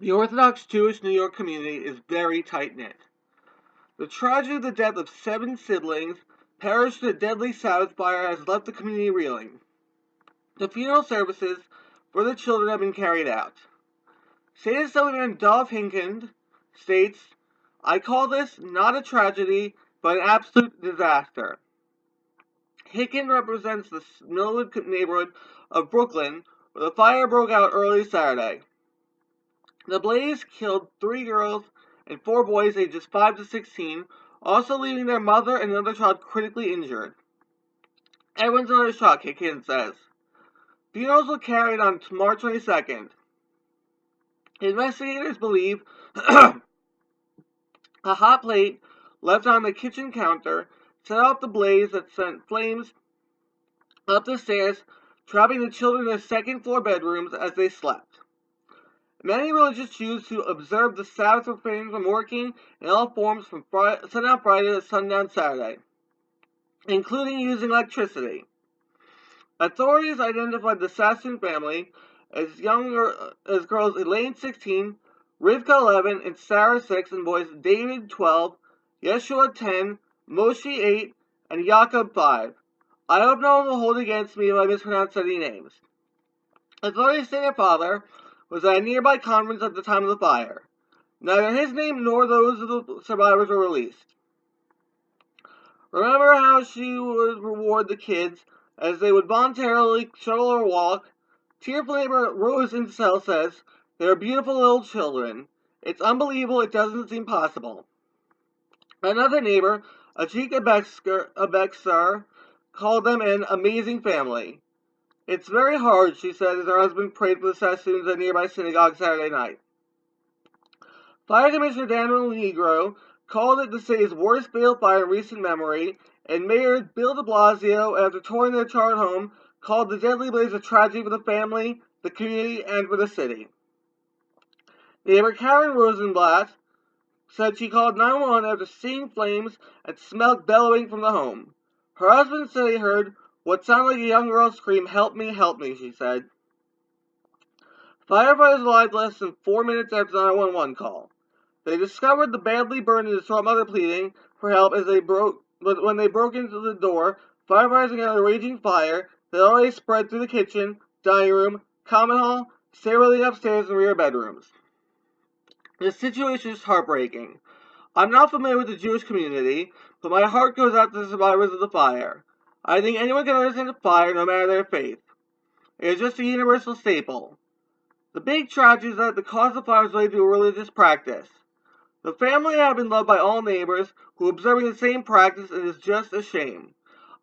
The Orthodox Jewish New York community is very tight-knit. The tragedy of the death of 7 siblings perished in a deadly savage fire has left the community reeling. The funeral services for the children have been carried out. State Assemblyman Dov Hinkind states, "I call this not a tragedy, but an absolute disaster." Hinkind represents the Millwood neighborhood of Brooklyn, where the fire broke out early Saturday. The blaze killed 3 girls and 4 boys ages 5 to 16, also leaving their mother and another child critically injured. Everyone's under shock, Hinkind says. Funerals were carried on March 22nd. Investigators believe a hot plate left on the kitchen counter set off the blaze that sent flames up the stairs, trapping the children in their second-floor bedrooms as they slept. Many religious Jews who observed the Sabbath refrained from working in all forms from sundown Friday to sundown Saturday, including using electricity. Authorities identified the Sassoon family as girls Elaine 16, Rivka 11, and Sarah 6, and boys David 12, Yeshua 10, Moshe 8, and Jacob 5. I hope no one will hold against me if I mispronounce any names. Authorities say their father was at a nearby conference at the time of the fire. Neither his name nor those of the survivors were released. Remember how she would reward the kids as they would voluntarily shuttle or walk? Tearful neighbor Rose Incel says, "They're beautiful little children. It's unbelievable, it doesn't seem possible." Another neighbor, Ajika Abexar, called them an amazing family. "It's very hard," she said as her husband prayed for the Sassoons at a nearby synagogue Saturday night. Fire Commissioner Daniel Negro called it the city's worst fatal fire in recent memory, and Mayor Bill de Blasio, after touring their charred home, called the deadly blaze a tragedy for the family, the community, and for the city. Neighbor Karen Rosenblatt said she called 911 after seeing flames and smelled bellowing from the home. Her husband said he heard what sounded like a young girl scream, help me," she said. Firefighters arrived less than 4 minutes after the 911 call. They discovered the badly burned and distraught mother pleading for help but when they broke into the door, firefighters encountered a raging fire that already spread through the kitchen, dining room, common hall, stairway leading upstairs, and rear bedrooms. The situation is heartbreaking. I'm not familiar with the Jewish community, but my heart goes out to the survivors of the fire. I think anyone can understand a fire, no matter their faith. It is just a universal staple. The big tragedy is that the cause of the fire is related to a religious practice. The family have been loved by all neighbors who are observing the same practice, and it is just a shame.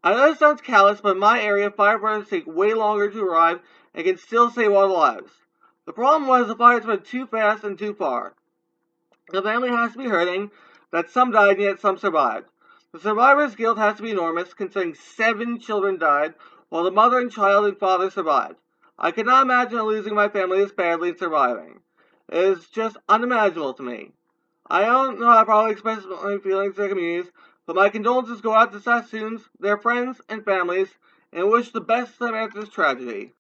I know this sounds callous, but in my area, firefighters take way longer to arrive and can still save all the lives. The problem was the fire spread too fast and too far. The family has to be hurting that some died and yet some survived. The survivor's guilt has to be enormous, considering 7 children died, while the mother and child and father survived. I could not imagine losing my family this badly and surviving. It is just unimaginable to me. I don't know how to probably express my feelings to the communities, but my condolences go out to Sassoons, their friends, and families, and wish the best for them after this tragedy.